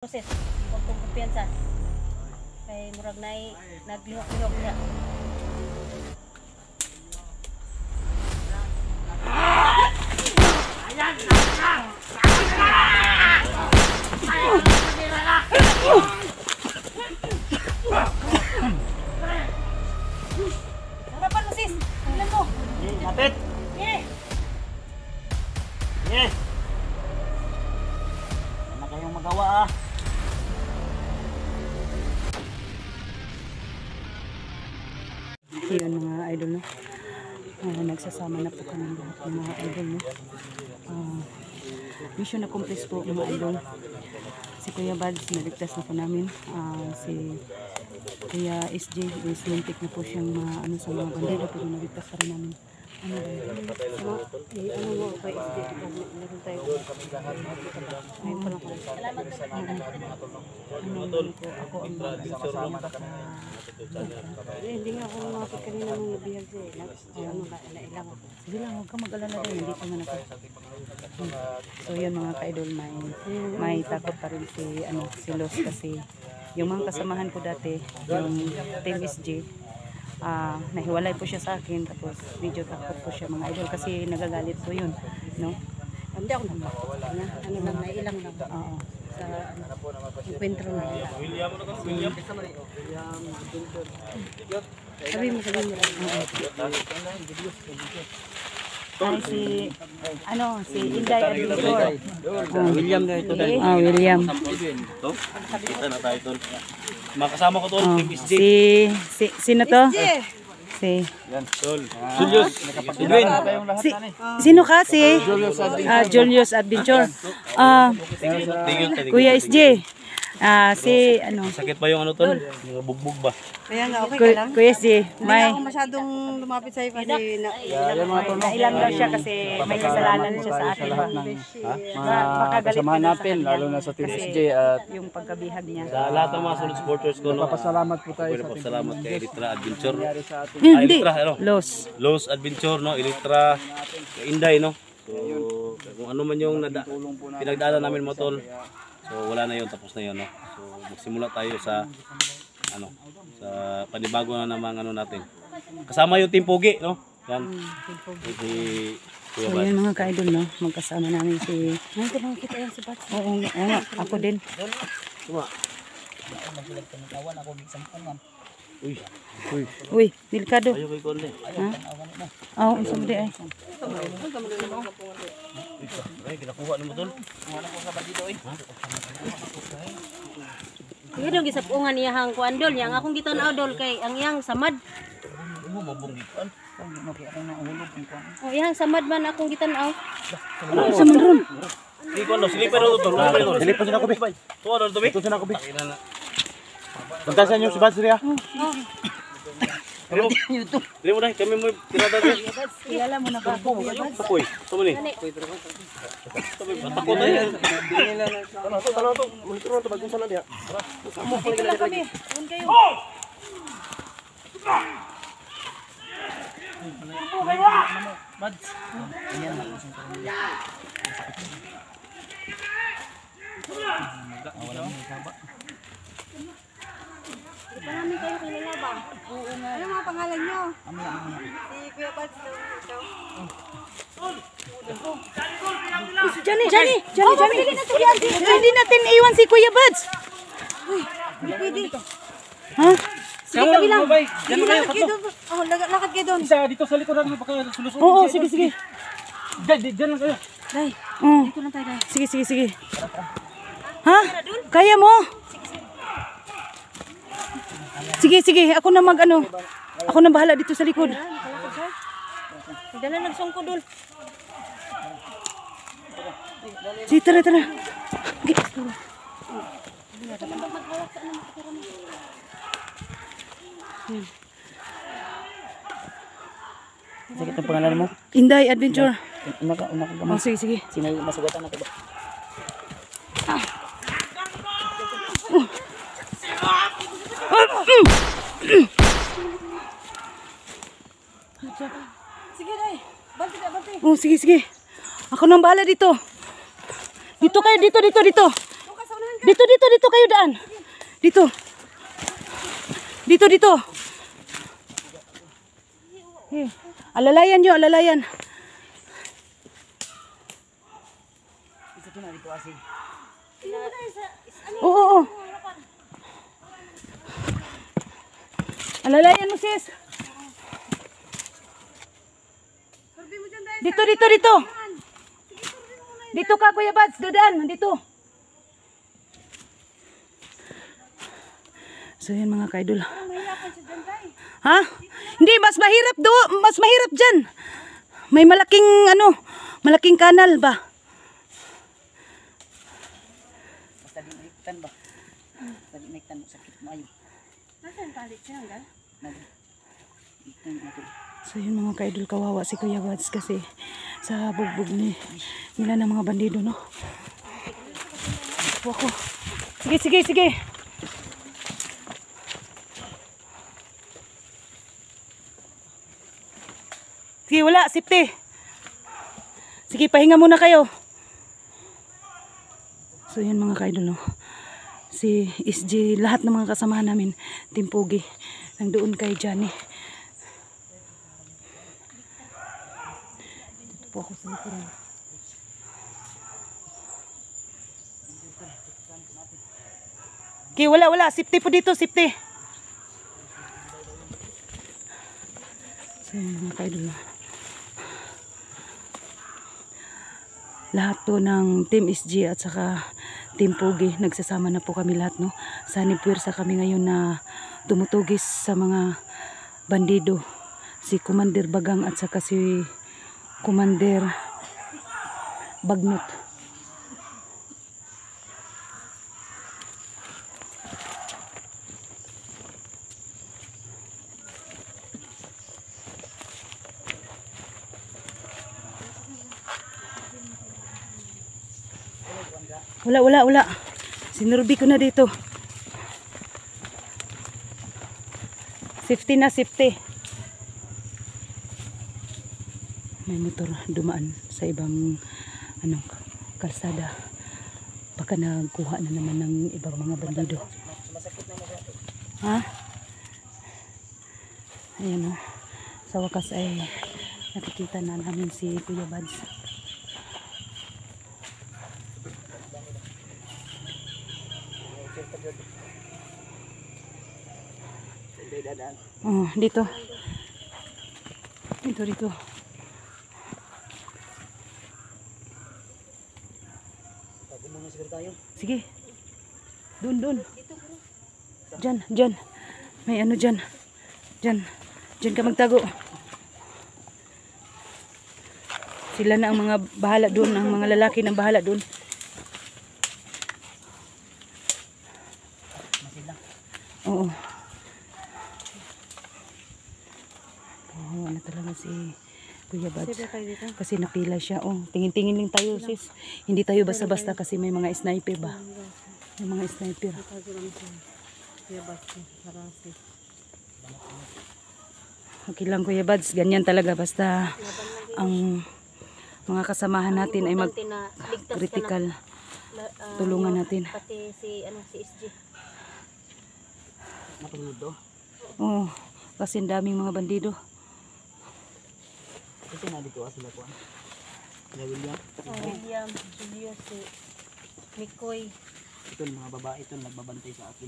Proses huwag kong kumpiyansa kay murag nay naglihok-lihok niya. Harapan mo sis, tingnan mo. Kapit. Yes. Wala kayong magawa ah. Yun mga idol, no? Nagsasama na po kami lahat ng mga idol, no? Mission accomplished po mga idol. Si Kuya Bads naligtas na po namin. Si Kuya SJ is lintik na po siyang ano sa mga bandera, pero naligtas pa rin namin. Ano ba yun? Ano mo kay SJ? Meron tayo. Ayun pa lang pala. Salamat po. Ako ang pinaka hindi nga ako lumapit kanina nung nabihag siya. Nailang ako. Sige lang, huwag kang mag-alala din. Hindi pa man ako. So yun mga ka-idol, may takot pa rin si Los kasi yung mga kasamahan ko dati, yung Team SJ, nahiwalay po siya sa akin, tapos medyo takot po siya mga idol kasi nagagalit po yun, no? Hindi ako natakot na, ano lang, nailang lang. Oo. Sa encuentro na. Sabi mo. Ay, si Inday Adventure. William na ito dahil. William. Ito? Kita na tayo ito. Makasama ko ito, Team SJ. Sino to? Si Julius. Edwin. sino ka? Si Julius Adventure. Kuya SJ. Si ano? Sakit pa yung ano to? Bugbog ba? Kaya nga, okay ka lang? Kuya SJ, Hindi may ako masyadong lumapit sa'yo kasi nailang daw siya kasi may kasalanan siya sa akin. Mga kasamahan natin, lalo na sa Team SJ at Yung pagkabihag niya. Sa lahat ng mga solid supporters ko, no? papasalamat po tayo sa Team Salamat kay Elitra Adventure. Hindi. Elitra, ano? Los. Adventure, no? Elitra, Inday, no? So, kung ano man yung pinagdaanan namin mo, tol. So, wala na yun, tapos na yun, no? So, magsimula tayo sa, sa panibago na namang natin. Kasama yung Team Pogi, no? Yan. Si So yun mga ka-idol, no? Magkasama namin si... Ay, ito lang kita yan si Bats. Oo nga, ako din. Uy, delikado. Ayaw kay Conde. Oo, isa mo di ay. Ay, kinakuha ni mo, tol. Sige dong gisapungan niya hang kuan dol yang akong gitan-aw dol kay ang iyang samad. Mo mabunggitan. Oh, iyang samad man akong gitan-aw. Isa man ron. Di ko ano, silipan na tol. Silipan siya na ko, Bi. Tuwa na to, Bi. Ito siya na ko, Bi. Punta sa inyo si Bats Ria. Hello. Dili mo na, kami mo tirada din. Iyala mo na ba? Tapoy. Tumo ni. Takot tayo. Tanaw to. Monitor na to bagong sana diha. Mo pala gila lagi. Marami kayo kilala ba? ano mga pangalan nyo? Si Kuya Bads daw ikaw. Johnny. Hindi natin iwan si Kuya Bads. Hindi pwede. Ha? Sige kami lang. Sige, lakad kayo doon. Oh, lakad kayo doon. Isa dito sa likuran mo baka sulusot. Oo, sige. Diyan lang kayo. Day, Oo. dito lang tayo, Day. Sige. Ha? Kaya mo? Sige, ako na mag-ano. Ako na bahala dito sa likod. Dala nagsungko dol. Sige, tara. Sakit ang pangalan mo? Inday Adventure. Una ka Oh, sige. Sinay masugatan na ko ba? Sige, Day. Banti. Oh, sige. Ako nang bahala dito. Dito kayo, dito. Doon ka sa unahan. Dito kayo daan. Dito. Dito. Alalayan nyo, alalayan. Oo. Alalayan mo, sis. Dito. Dito ka, Kuya Bads. Dadaan. Dito. So, yan mga kaidol. Ha? Hindi, mas mahirap do. Mas mahirap dyan. May malaking, malaking kanal ba? Basta di naiktan ba? Basta di naiktan mo, sakit mo ayo. Nasaan palit siya hanggang? Iktan mo ito. So yun mga kaidol, kawawa si Kuya Bads kasi sa bugbog nila ng mga bandido, no? Ako. Sige. Sige, wala, safety. Sige, pahinga muna kayo. So yun mga kaidol, no? Si SG, lahat ng mga kasamahan namin, Team Pogi, nandoon kay Johnny. Dito po ako sa likuran. Okay, wala, safety po dito, safety. So yun mga kaidol, no? Lahat po ng Team SG at saka Team Pogi, nagsasama na po kami lahat, no? Sanib puwersa kami ngayon na tumutugis sa mga bandido. Si Commander Bagang at saka si Commander Bagnot. Wala. Sinurbi ko na dito. Safety na, safety. May motor dumaan sa ibang kalsada. Baka nagkuha na naman ng ibang mga bandido. Ha? Ayan, o. Sa wakas ay nakikita na namin si Kuya Bads. Oh, dito. Sige. Doon. Diyan. May ano dyan. Diyan ka magtago. Sila na ang mga bahala doon, ang mga lalaki ng bahala doon. Oo. Ano talaga si Kuya Bads. Kasi napila siya. Oh, tingin-tingin lang tayo, sis. Hindi tayo basta-basta kasi may mga sniper ba? May mga sniper. Okay lang, Kuya Bads. Ganyan talaga. Basta ang mga kasamahan natin ay mag-critical. Tulungan natin. Pati si SG. Matulog do. Oo. Kasi ang daming mga bandido. Kasi na dito sila ko. William. William, Julio, si Mikoy. Ito yung mga babae ito nagbabantay sa akin.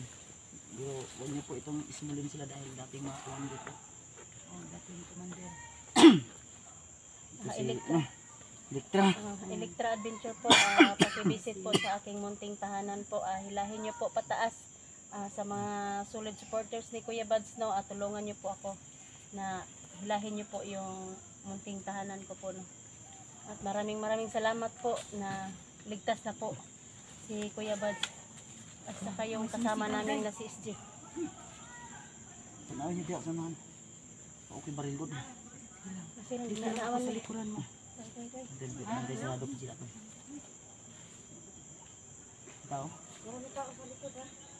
Pero huwag niyo po itong ismulin sila dahil dating mga kuwan dito. Oh, dating commander. Electra Adventure po. Paki-visit po sa aking munting tahanan po. Hilahin niyo po pataas sa mga solid supporters ni Kuya Bads, no? Tulungan niyo po ako na hilahin niyo po yung munting tahanan ko po, no? At maraming salamat po na ligtas na po si Kuya Bads at saka yung kasama namin na si SG. Tanaw niyo diya samahan. Okay baril good. Kasi hindi na naawan Sa mo. likuran mo. Nanday sa lado sila ko. Tao.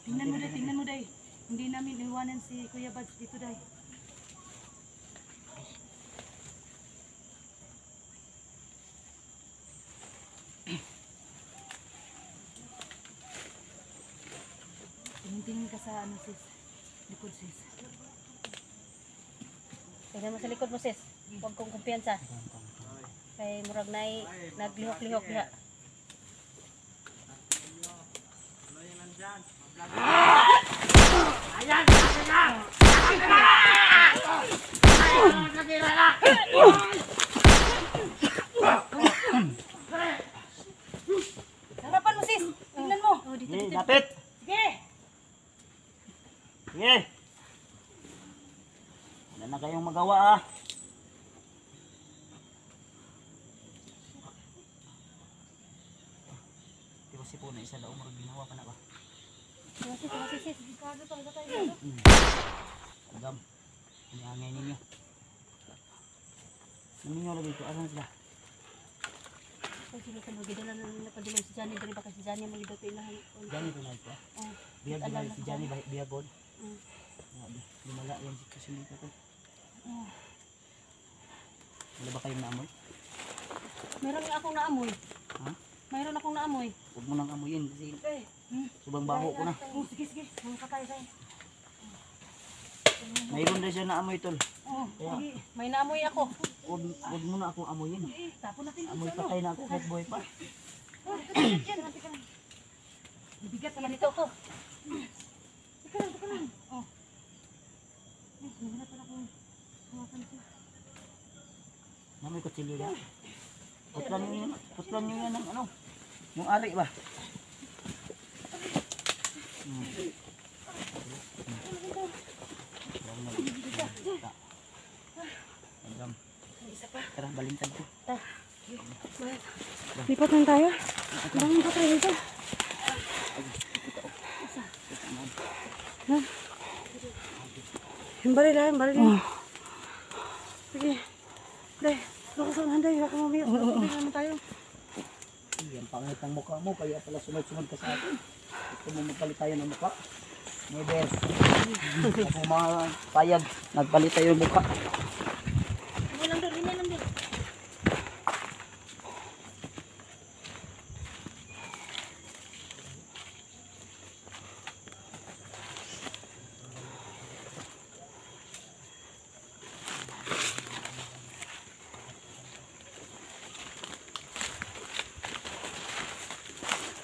Tingnan mo, Day. Hindi namin iwanan si Kuya Bads dito, Day. Tingin ka sa ano sis. Likod sis. Tingnan mo sa likod mo, sis. Huwag kong kumpiyansa. Kay murag na'y naglihok-lihok diha. Harapan mo sis. Tingnan mo. Oh, dito, Sige, dito. lapit. Sige. Sige. Wala na kayong magawa ah. Di ba si po na isa daw marag ginawa pa na ba? Sis, sis. Kado talaga tayo. Agam. Ini angay ninyo. Naminyo lagi ito. Asan sila? Kung sila ka magidala na napadulong si Johnny. Dali ba kasi Johnny magidala ilahan. Johnny ko na ito. Oh. Biya Alam si na Johnny biya god. Mm. Lumala yan si kasunod ko. Wala ba kayong naamoy? Meron nga akong naamoy. Ha? Mayroon akong naamoy. Huwag mo nang amuyin kasi subang baho ko na. Oh, sige, sige. Mga katay sa'yo. Mayroon na siya naamoy tol. Oh, Kaya sige. May naamoy ako. huwag mo na akong amuyin. Tapon natin Amoy patay na ako kahit buhay pa. Bigat naman ito ako. Namoy kutsilyo yan. Putlan nyo yan ng ano. Yung ari ba? Tara, balintad ko. Lipat lang tayo. Bangun pa tayo dito. Yung baril lang, baril lang. Sige. Day, lukusan handay. Baka mamaya. Sabi naman tayo. Yan pangit ang mukha mo, kaya pala sunod-sunod ka sa akin. Gusto mo magpalit tayo ng mukha. Never. Ako mga payag, nagpalit tayo ng mukha. Hindi lang doon, hindi lang doon.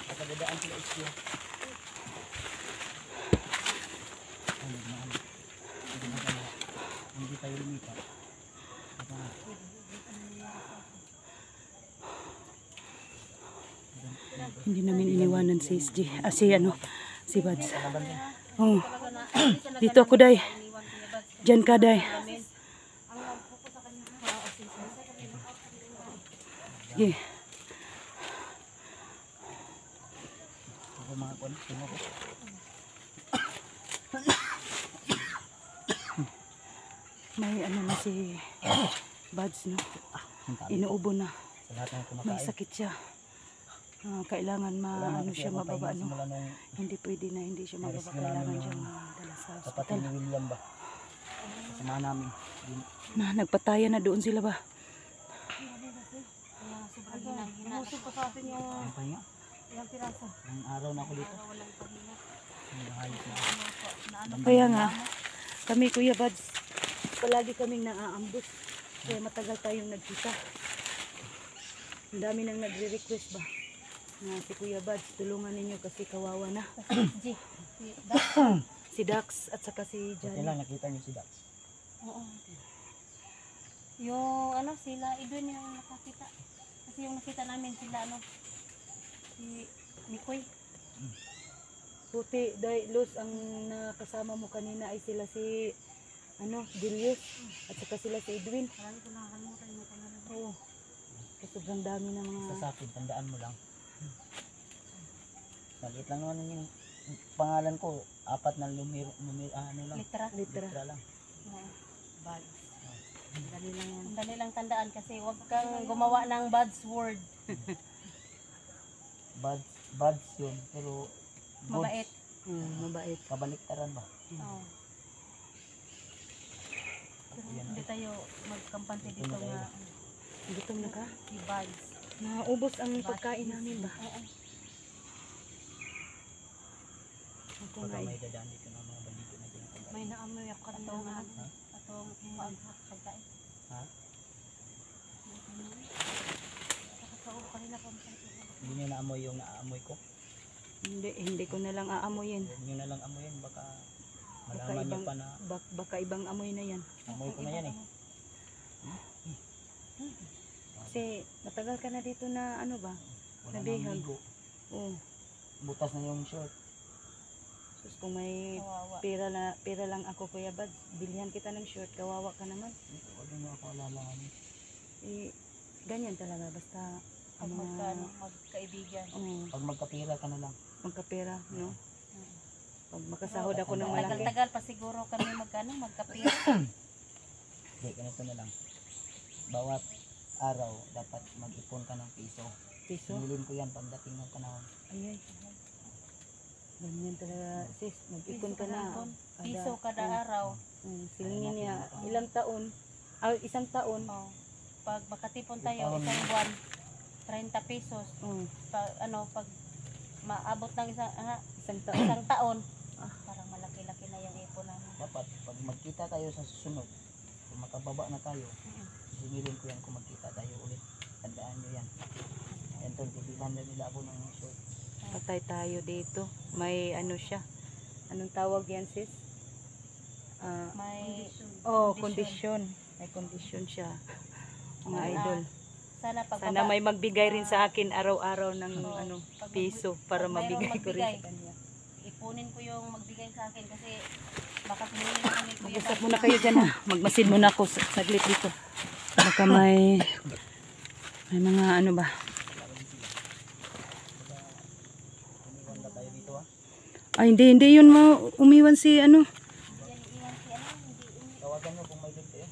Nakadadaan sila isya. Hindi tayo lumipat. Hindi namin iniwanan si SG. Si ano, si Bads. Oh. Dito ako, Day. Diyan ka, Day. Sige. Ako mga kwan, tingnan ko. May ano na si Bads, no? Inuubo na. Sa lahat ng May kumakain. sakit siya. Kailangan ano siya mababa, no? Simula nung Hindi pwede na hindi siya mababa. Kailangan siyang dala sa kapatid hospital. ni William ba? Kasama namin. Nagpatayan na doon sila ba? Sobrang hinang-hina. Umusog pa sa atin yung Ang pahinga. ilang piraso. Ang araw na ako dito. Walang pahinga. Ang bahayos na. Kaya nga, kami Kuya Bads, palagi kaming naaambus. Kaya matagal tayong nagkita. Ang dami nang nagre-request ba? Na si Kuya Bads, tulungan ninyo kasi kawawa na. G. Si Dax at saka si Buti Johnny. lang nakita niyo si Dax. Oo. Yung ano, sila Edwin yung nakakita. Kasi yung nakita namin sila ano, si Mikoy. Puti, Luz, ang nakasama mo kanina ay sila si ano, Julius at saka sila si Edwin. Marami ko nakakalimutan yung pangalan. Oo. Kasi sobrang dami ng Sa mga... sa akin, tandaan mo lang. Maliit lang naman yung pangalan ko. 4 na ano lang. Literal. Literal. Literal lang. Bads. Dali lang yan. Dali lang tandaan kasi huwag kang gumawa ng bads word. Bads yun. Pero goods, Mabait. Mabait. kabaliktaran ba? Oo. Pero hindi tayo magkampante dito nga Gutom na ka? si bads. Naubos ang pagkain namin ba? Oo. ko Baka nga may dadaan dito ng mga bandido na ginagawa. may naamoy ako kanina. Atong pagkain. Ha? Nakatao kanina pa. Hindi nyo naamoy yung naaamoy ko. Hindi ko na lang aamoyin. Huwag nyo na lang amoyin. Baka malaman nyo pa na Baka ibang amoy na yan. amoy ko na yan eh. Kasi matagal ka na dito na ano ba? Wala Nabihag. nang ligo. Oh, Butas na yung short. sus, kung may Kawawa. pera lang ako Kuya Bad, bilhan kita ng short, kawawa ka naman. Huwag nyo ako alalahanin. Eh, ganyan talaga basta Pag ang mga magkaibigan. Pag magkapira ka na lang. magkapera, no? Pag makasahod ako ng malaki. Tagal-tagal pa siguro kami magkapira. Hindi, ganito na lang. Bawat araw, dapat mag-ipon ka ng piso. Piso? Sinilin ko yan pagdating ng panahon. Ay. Ganyan talaga, sis. Mag-ipon ka na. Piso kada araw. Silingin niya. Ilang taon? Isang taon. Oh. Pag makatipon tayo isang buwan, 30 pesos. Pag pag maabot ng isang taon, parang malaki-laki na yung ipon namin. Dapat, pag magkita tayo sa susunod, kung makababa na tayo, singilin ko yan kung magkita tayo ulit. Tandaan nyo yan. Yan tol, bibilan na nila ako ng short. Patay tayo dito. May ano siya. Anong tawag yan, sis? May Kondisyon. May kondisyon siya. Mga idol. sana pag Sana may magbigay rin sa akin araw-araw ng pag piso para mayroong mabigay ko rin magbigay. sa kanya. ipunin ko yung magbigay sa akin kasi baka tumingin na kami kuya. Mag-usap muna kayo dyan ha. Magmasid muna ako saglit dito. Baka may mga ano ba. Umiwan na tayo dito ha. Ay hindi yun umiwan si ano. Tawagan nyo kung may load kayo.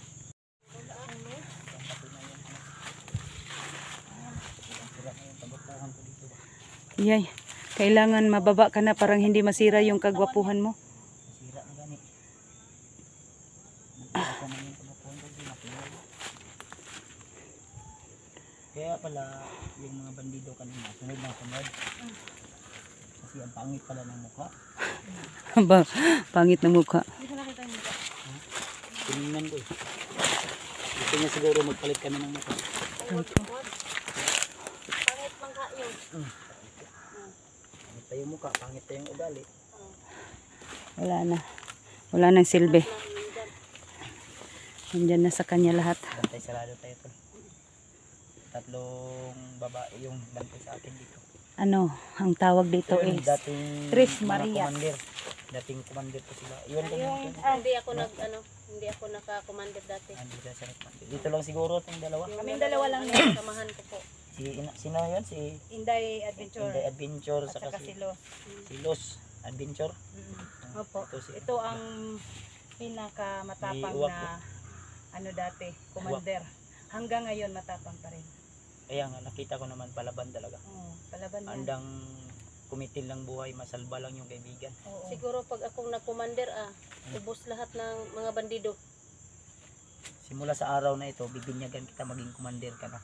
Sira na yung tabapuhan ko dito ba. Yay. Kailangan mababa ka na parang hindi masira yung kagwapuhan mo. Sira na gani. Nagkaka na yung tabapuhan ko. Pinapinay. Kaya pala yung mga bandido kanina, sunod na sunod. Kasi ang pangit pala ng mukha. Ba, pangit ng mukha. Tinignan ko eh. Gusto niya siguro magpalit kami ng mukha. Pangit mangka yun. Pangit tayong mukha, pangit tayong ugali. Wala na. Wala nang silbi. Nandyan na sa kanya lahat. Bantay sarado tayo tol. Tatlong babae yung bantay sa akin dito. Ano, ang tawag dito Yun, is dating Tres mga Marias. commander. Dating commander ko sila. Iwan ko Yung natin. hindi ako naka-commander dati. Dito sa commander. Dito lang siguro itong dalawa. Kaming dalawa lang yan. Samahan ko po. Sino yun? Si Inday Adventure Inday Adventure at saka saka si si Los. Los Adventure. Opo. Ito si Ito ang pinakamatapang May uwak na ano dati, commander. Hanggang ngayon matapang pa rin. kaya nga nakita ko naman palaban talaga. Palaban yan. Andang kumitil ng buhay, masalba lang yung kaibigan. Oo. Siguro pag akong nag-commander ubos lahat ng mga bandido. Simula sa araw na ito, bibinyagan kita maging commander ka na.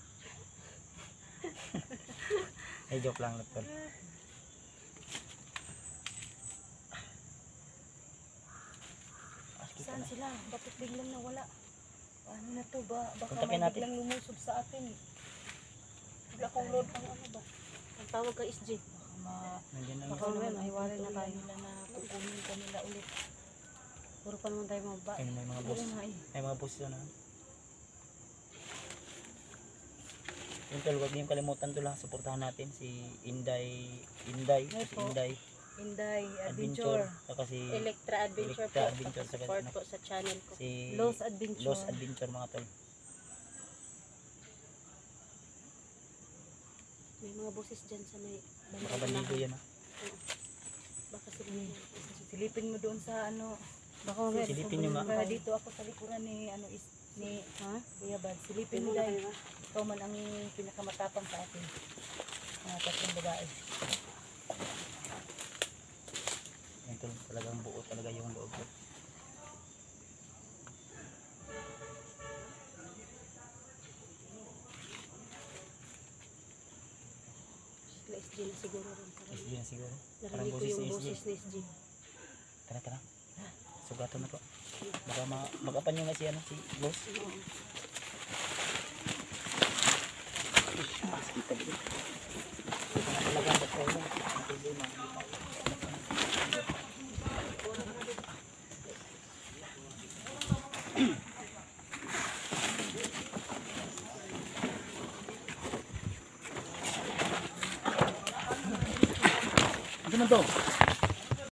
Ay, joke lang tol. Saan sila? Bakit biglang nawala? Ano na to ba? Baka Kontakin may natin. biglang lumusob sa atin. Wala akong load pang ano ba? Ang tawag ka SG. Nandiyan lang Baka yun. naman ay wala na tayo nila na kukunin ka nila ulit. Puro pa naman tayo mababa. Ayun, may mga boss. Oo nga eh. May mga boss doon ha. Yun tol, huwag niyong kalimutan tol ha. Suportahan natin si Inday. Ay Si po. Inday Inday Adventure. Adventure. Saka si Electra Adventure Electra po. Adventure, saka Support ano? po sa channel ko. si Los Adventure. Los Adventure mga tol. May mga boses dyan sa may Mga bandido yan ha. Baka sila Silipin mo doon sa ano. Baka mamaya Silipin nyo nga. Para dito ako sa likuran ni Kuya Bad. Silipin mo dahil ikaw man ang pinakamatapang sa atin. Mga tatlong babae. Yan tol, talagang buo talaga yung loob ko. sila SG na siguro rin. SG na siguro. Parang Narinig ko boses yung ni SG. boses ni SG. Tara, tara. Sugatan na po. Baka magapan nyo nga si, si boss. Mas kita dito. Talagang ba't kayo na? Ano naman to?